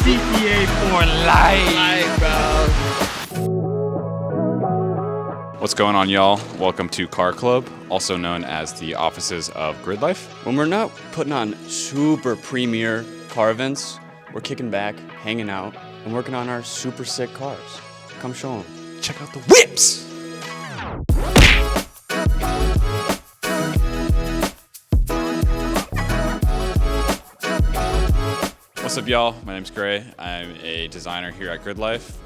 CPA for life, bro. What's going on, y'all? Welcome to Car Club, also known as the offices of GRIDLIFE. When we're not putting on super premier car events, we're kicking back, hanging out, and working on our super sick cars. Come show them. Check out the whips! What's up, y'all? My name's Gray. I'm a designer here at GRIDLIFE.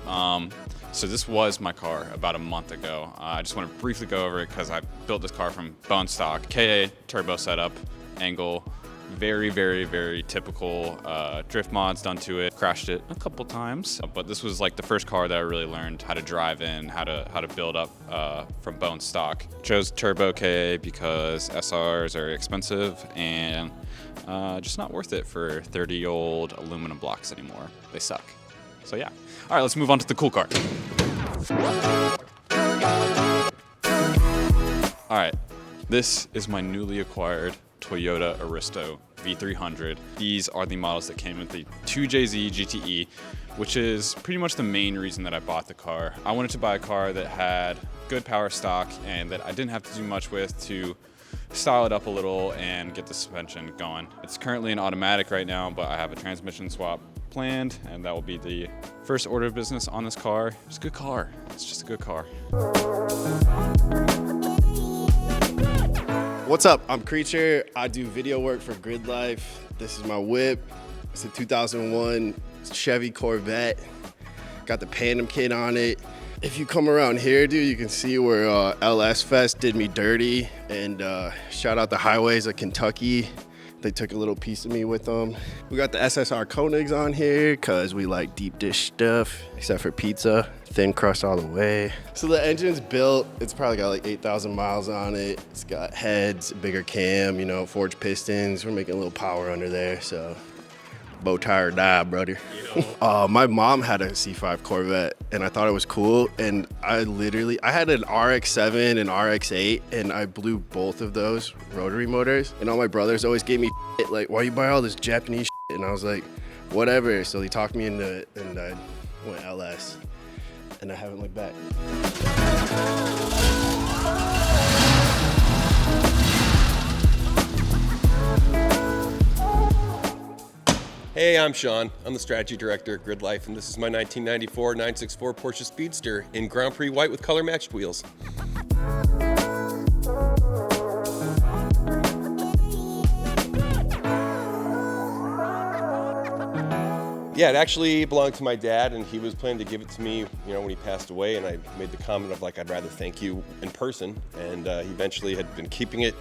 So this was my car about a month ago. I just want to briefly go over it because I built this car from bone stock. KA turbo setup, angle, very, very, very typical drift mods done to it. Crashed it a couple times, but this was like the first car that I really learned how to drive in, how to build up from bone stock. Chose turbo KA because SRs are expensive and just not worth it for 30-year-old aluminum blocks anymore. They suck. So yeah. All right, let's move on to the cool car. All right, this is my newly acquired Toyota Aristo V300. These are the models that came with the 2JZ GTE, which is pretty much the main reason that I bought the car. I wanted to buy a car that had good power stock and that I didn't have to do much with to style it up a little and get the suspension going. It's currently an automatic right now, but I have a transmission swap planned, and that will be the first order of business on this car. It's a good car. It's just a good car. What's up? I'm Creature. I do video work for GRIDLIFE. This is my whip. It's a 2001 Chevy Corvette. Got the pandem kit on it. If you come around here, dude, you can see where LS Fest did me dirty. And shout out the highways of Kentucky. They took a little piece of me with them. We got the SSR Koenigs on here because we like deep dish stuff, except for pizza. Thin crust all the way. So the engine's built. It's probably got like 8,000 miles on it. It's got heads, bigger cam, you know, forged pistons. We're making a little power under there, so bow tie or die, brother. My mom had a C5 Corvette, and I thought it was cool. And I had an RX-7 and RX-8, and I blew both of those rotary motors. And all my brothers always gave me shit, like, why you buy all this Japanese shit? And I was like, whatever. So they talked me into it, and I went LS, and I haven't looked back. Hey, I'm Sean. I'm the strategy director at GRIDLIFE, and this is my 1994 964 Porsche Speedster in Grand Prix white with color matched wheels. Yeah, it actually belonged to my dad, and he was planning to give it to me, you know, when he passed away, and I made the comment of like, I'd rather thank you in person, and he eventually had been keeping it,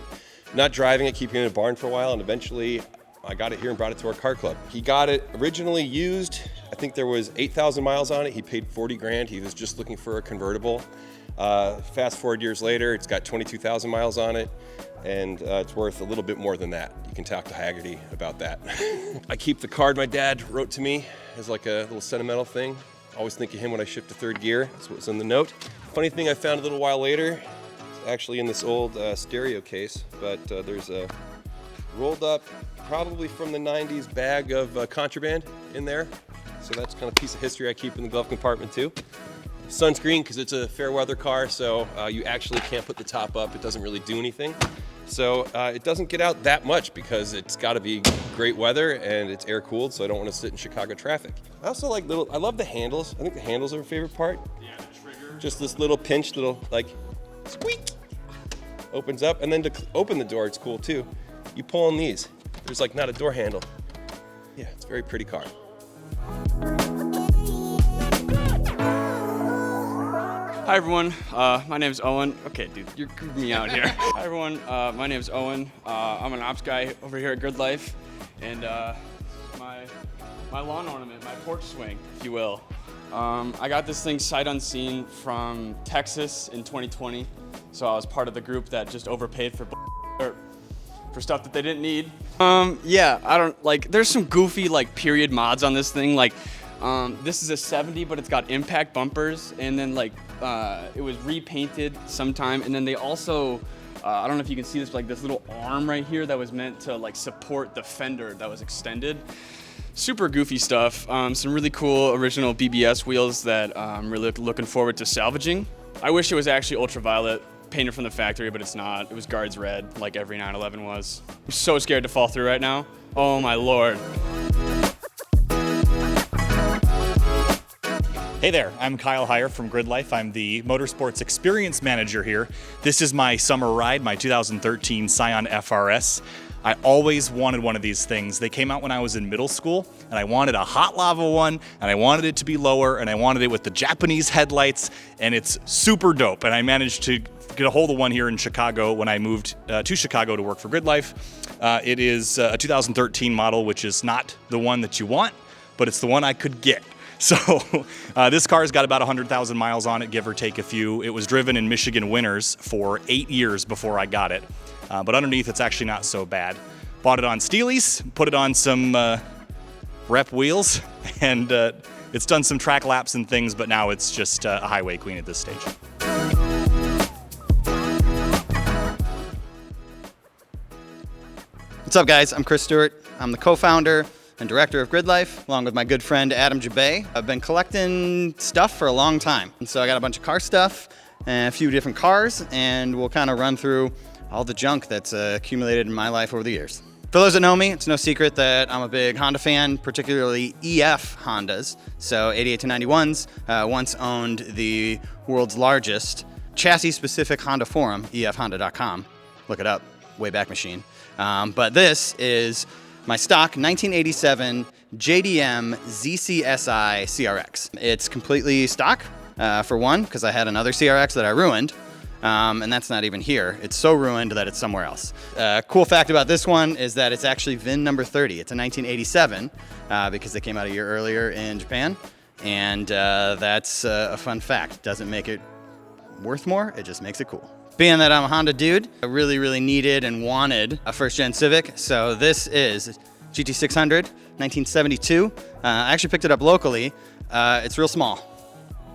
not driving it, keeping it in a barn for a while, and eventually I got it here and brought it to our car club. He got it originally used. I think there was 8,000 miles on it. He paid 40 grand. He was just looking for a convertible. Fast forward years later, it's got 22,000 miles on it, and it's worth a little bit more than that. You can talk to Haggerty about that. I keep the card my dad wrote to me as like a little sentimental thing. Always think of him when I shift to third gear. That's what was in the note. Funny thing I found a little while later, it's actually in this old stereo case, but there's a rolled up, probably from the 90s bag of contraband in there. So that's kind of a piece of history I keep in the glove compartment too. Sunscreen, because it's a fair weather car, so you actually can't put the top up. It doesn't really do anything. So it doesn't get out that much because it's got to be great weather and it's air cooled, so I don't want to sit in Chicago traffic. I also like I love the handles. I think the handles are my favorite part. Yeah, the trigger. Just this little pinch, like squeak, opens up. And then to open the door, it's cool too. You pull on these. There's like not a door handle. Yeah, it's a very pretty car. Hi everyone, my name's Owen. Okay, dude, you're creeping me out here. Hi everyone, my name's Owen. I'm an ops guy over here at GRIDLIFE, and my lawn ornament, my porch swing, if you will. I got this thing sight unseen from Texas in 2020, so I was part of the group that just overpaid for stuff that they didn't need. Yeah, I don't like. There's some goofy like period mods on this thing. Like, this is a 70, but it's got impact bumpers, and then like it was repainted sometime, and then they also. I don't know if you can see this, but like this little arm right here that was meant to like support the fender that was extended. Super goofy stuff. Some really cool original BBS wheels that I'm really looking forward to salvaging. I wish it was actually ultraviolet, painted from the factory, but it's not. It was guards red, like every 911 was. I'm so scared to fall through right now. Oh my Lord. Hey there, I'm Kyle Heyer from GRIDLIFE. I'm the Motorsports Experience Manager here. This is my summer ride, my 2013 Scion FRS. I always wanted one of these things. They came out when I was in middle school, and I wanted a hot lava one, and I wanted it to be lower, and I wanted it with the Japanese headlights, and it's super dope. And I managed to get a hold of one here in Chicago when I moved to Chicago to work for GRIDLIFE. It is a 2013 model, which is not the one that you want, but it's the one I could get. So this car's got about 100,000 miles on it, give or take a few. It was driven in Michigan winters for 8 years before I got it. But underneath, it's actually not so bad. Bought it on Steely's, put it on some rep wheels, and it's done some track laps and things, but now it's just a highway queen at this stage. What's up, guys? I'm Chris Stewart. I'm the co-founder and director of GRIDLIFE, along with my good friend Adam Jabay. I've been collecting stuff for a long time. And so I got a bunch of car stuff and a few different cars, and we'll kind of run through all the junk that's accumulated in my life over the years. For those that know me, it's no secret that I'm a big Honda fan, particularly EF Hondas. So 88 to 91s, once owned the world's largest chassis-specific Honda forum, efhonda.com. Look it up, Wayback Machine. But this is my stock 1987 JDM ZCSI CRX. It's completely stock, for one, because I had another CRX that I ruined. And that's not even here. It's so ruined that it's somewhere else. Cool fact about this one is that it's actually VIN number 30. It's a 1987 because they came out a year earlier in Japan. And that's a fun fact. Doesn't make it worth more, it just makes it cool. Being that I'm a Honda dude, I really needed and wanted a first-gen Civic. So this is GT600, 1972. I actually picked it up locally. It's real small.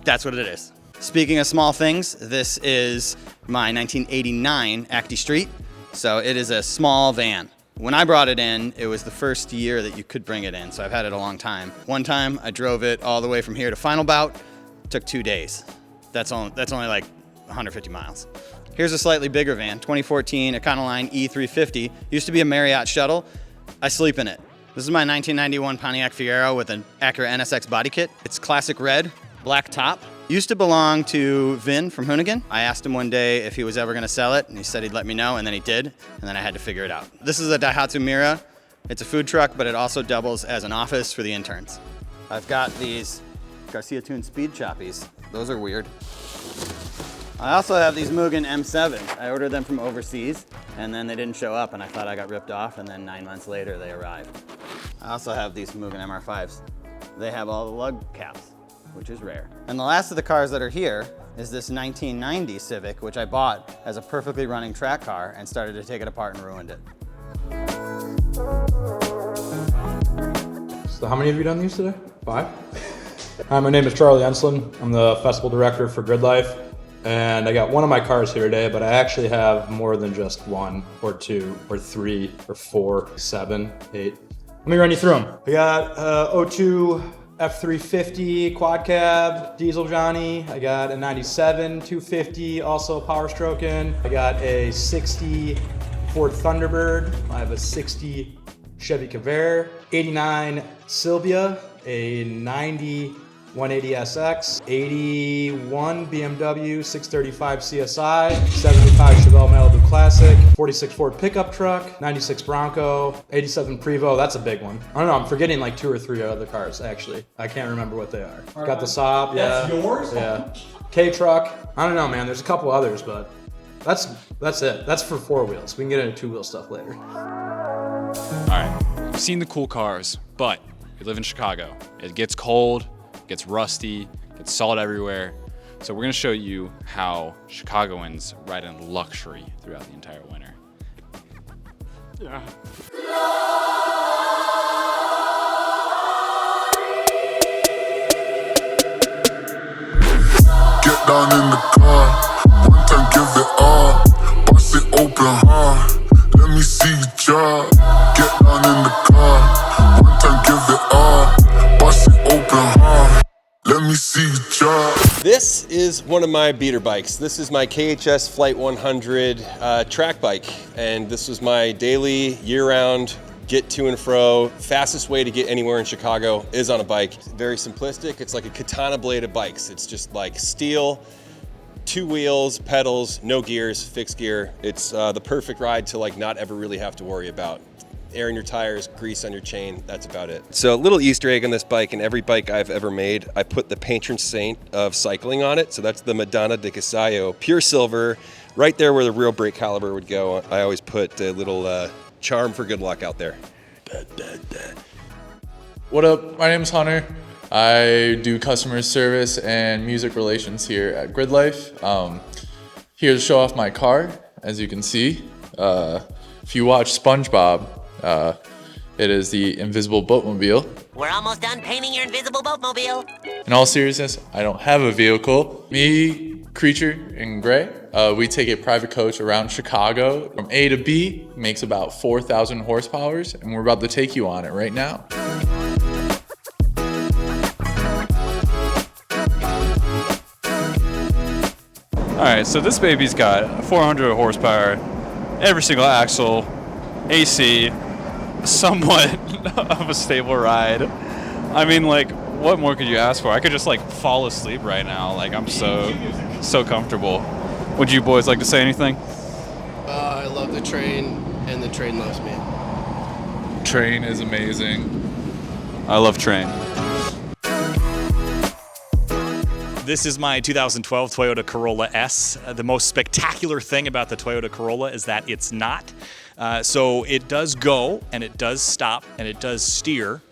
That's what it is. Speaking of small things, this is my 1989 Acti Street. So it is a small van. When I brought it in, it was the first year that you could bring it in, so I've had it a long time. One time, I drove it all the way from here to Final Bout. It took 2 days. That's only like 150 miles. Here's a slightly bigger van, 2014 Econoline E350. Used to be a Marriott shuttle. I sleep in it. This is my 1991 Pontiac Fiero with an Acura NSX body kit. It's classic red, black top. Used to belong to Vin from Hoonigan. I asked him one day if he was ever gonna sell it, and he said he'd let me know, and then he did, and then I had to figure it out. This is a Daihatsu Mira. It's a food truck, but it also doubles as an office for the interns. I've got these Garcia Tune Speed Choppies. Those are weird. I also have these Mugen M7s. I ordered them from overseas, and then they didn't show up, and I thought I got ripped off, and then 9 months later they arrived. I also have these Mugen MR5s. They have all the lug caps, which is rare. And the last of the cars that are here is this 1990 Civic, which I bought as a perfectly running track car and started to take it apart and ruined it. So how many have you done these today? 5? Hi, my name is Charlie Enslin. I'm the festival director for GRIDLIFE. And I got one of my cars here today, but I actually have more than just 1 or 2 or 3 or 4, 7, 8. Let me run you through them. I got 02 F350 quad cab, diesel Johnny. I got a 97 250, also power stroking. I got a 60 Ford Thunderbird. I have a 60 Chevy Cavalier, 89 Silvia, a 90 180SX, 81 BMW 635 CSI, 75 Chevelle Malibu Classic, 46 Ford pickup truck, 96 Bronco, 87 Prevost. That's a big one. I don't know, I'm forgetting like 2 or 3 other cars actually. I can't remember what they are. Got the Saab, yeah. That's yours? Yeah. K-Truck. I don't know, man. There's a couple others, but that's it. That's for 4 wheels. We can get into 2-wheel stuff later. All right, you've seen the cool cars, but you live in Chicago. It gets cold, gets rusty, gets salt everywhere. So we're gonna show you how Chicagoans ride in luxury throughout the entire winter. Yeah. Get down in the car, one time give it all, bust it open hard, let me see you drop. Get down in the car, one time give it all. This is one of my beater bikes. This is my KHS Flight 100 track bike, and this was my daily, year-round, get to and fro. Fastest way to get anywhere in Chicago is on a bike. Very simplistic. It's like a katana blade of bikes. It's just like steel, 2 wheels, pedals, no gears, fixed gear. It's the perfect ride to like not ever really have to worry about air in your tires, grease on your chain, that's about it. So a little Easter egg on this bike, in every bike I've ever made, I put the patron saint of cycling on it. So that's the Madonna di Casallo, pure silver, right there where the real brake caliber would go. I always put a little charm for good luck out there. What up, my name's Hunter. I do customer service and music relations here at GRIDLIFE. Here to show off my car, as you can see. If you watch SpongeBob, it is the Invisible Boatmobile. We're almost done painting your Invisible Boatmobile. In all seriousness, I don't have a vehicle. Me, Creature, and Gray, we take a private coach around Chicago from A to B, makes about 4,000 horsepower, and we're about to take you on it right now. All right, so this baby's got 400 horsepower, every single axle, AC, somewhat of a stable ride. I mean, like, what more could you ask for? I could just like fall asleep right now. Like, I'm so comfortable. Would you boys like to say anything? I love the train, and the train loves me. Train is amazing. I love train. This is my 2012 Toyota Corolla S. The most spectacular thing about the Toyota Corolla is that it's not. So it does go, and it does stop, and it does steer.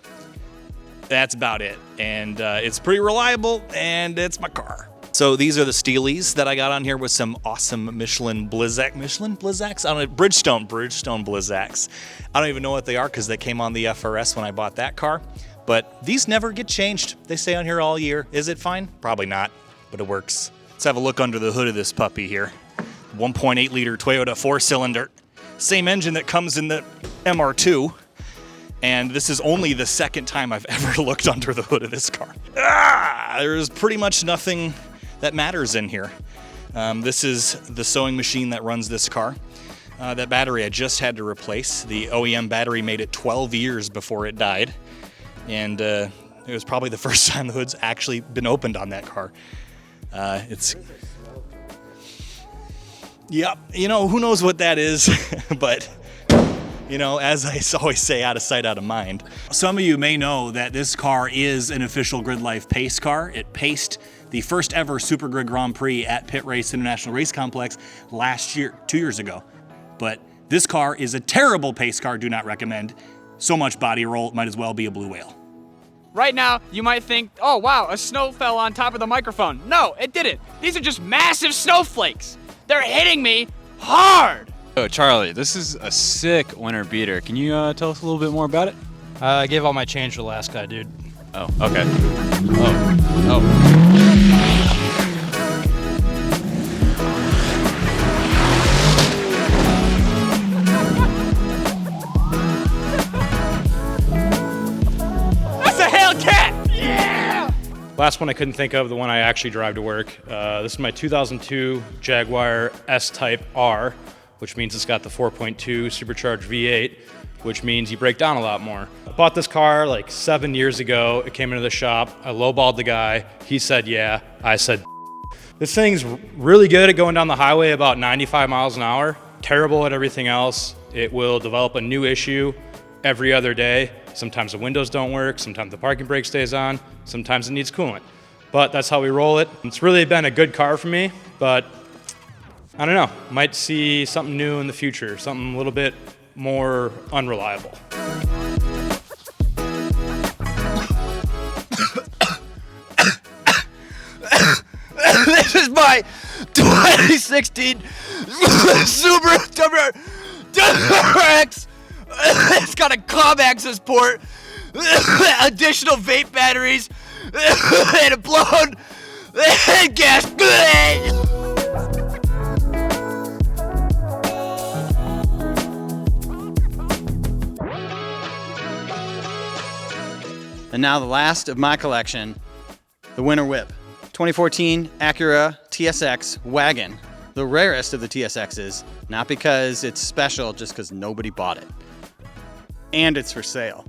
That's about it. And it's pretty reliable, and it's my car. So these are the Steelies that I got on here with some awesome Michelin Blizzaks? I don't know, Bridgestone Blizzaks. I don't even know what they are because they came on the FRS when I bought that car. But these never get changed. They stay on here all year. Is it fine? Probably not, but it works. Let's have a look under the hood of this puppy here. 1.8 liter Toyota 4-cylinder. Same engine that comes in the MR2. And this is only the second time I've ever looked under the hood of this car. There's pretty much nothing that matters in here. This is the sewing machine that runs this car. That battery I just had to replace. The OEM battery made it 12 years before it died. And it was probably the first time the hood's actually been opened on that car. Yep, you know, who knows what that is, but, you know, as I always say, out of sight, out of mind. Some of you may know that this car is an official GRIDLIFE pace car. It paced the first ever Super Grid Grand Prix at Pit Race International Race Complex last year, 2 years ago. But this car is a terrible pace car, do not recommend. So much body roll, might as well be a blue whale. Right now, you might think, oh wow, a snow fell on top of the microphone. No, it didn't. These are just massive snowflakes. They're hitting me hard. Oh, Charlie, this is a sick winter beater. Can you tell us a little bit more about it? I gave all my change to the last guy, dude. Oh, okay. Oh. Last one I couldn't think of, the one I actually drive to work. This is my 2002 Jaguar S-Type R, which means it's got the 4.2 supercharged V8, which means you break down a lot more. I bought this car like 7 years ago. It came into the shop. I lowballed the guy. He said, yeah. I said, this thing's really good at going down the highway about 95 miles an hour. Terrible at everything else. It will develop a new issue every other day. Sometimes the windows don't work, sometimes the parking brake stays on, sometimes it needs coolant. But that's how we roll it. It's really been a good car for me, but I don't know, might see something new in the future, something a little bit more unreliable. This is my 2016 Subaru WRX. It's got a comm access port, additional vape batteries, and a blown gas. And now the last of my collection, the Winter Whip. 2014 Acura TSX wagon. The rarest of the TSXs, not because it's special, just because nobody bought it. And it's for sale.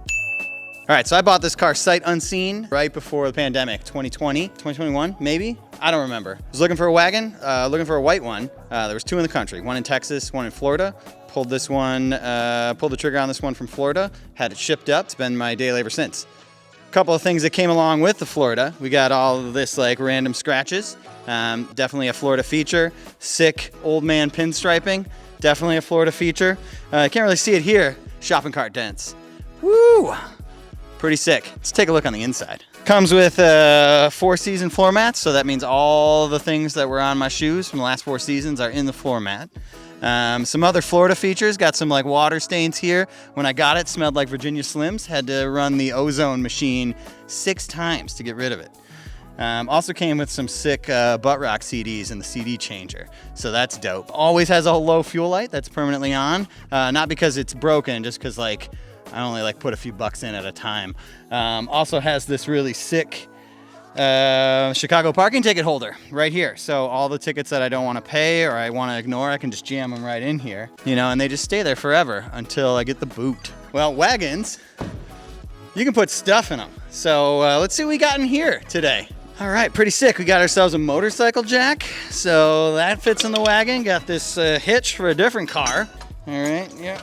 All right, so I bought this car sight unseen right before the pandemic, 2020, 2021, maybe? I don't remember. I was looking for a wagon, looking for a white one. There was two in the country, one in Texas, one in Florida. Pulled this one, pulled the trigger on this one from Florida, had it shipped up. It's been my daily ever since. A couple of things that came along with the Florida. We got all of this like random scratches. Definitely a Florida feature. Sick old man pinstriping. Definitely a Florida feature. Can't really see it here. Shopping cart dents. Woo! Pretty sick. Let's take a look on the inside. Comes with 4-season floor mats, so that means all the things that were on my shoes from the last 4 seasons are in the floor mat. Some other Florida features, got some like water stains here. When I got it, smelled like Virginia Slims. Had to run the ozone machine 6 times to get rid of it. Also came with some sick butt rock CDs in the CD changer, so that's dope. Always has a low fuel light that's permanently on, not because it's broken, just because like I only like put a few bucks in at a time. Also has this really sick Chicago parking ticket holder right here. So all the tickets that I don't want to pay or I want to ignore, I can just jam them right in here, you know, and they just stay there forever until I get the boot. Well, wagons, you can put stuff in them. So let's see what we got in here today. All right, pretty sick. We got ourselves a motorcycle jack. So that fits in the wagon. Got this hitch for a different car. All right, yeah,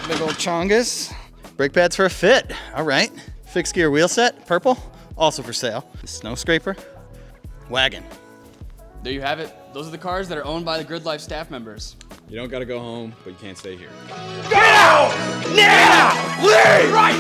big old chongas. Brake pads for a fit. All right, fixed gear wheel set, purple. Also for sale. Snow scraper, wagon. There you have it. Those are the cars that are owned by the Grid Life staff members. You don't got to go home, but you can't stay here. Get out! Now! Leave! Right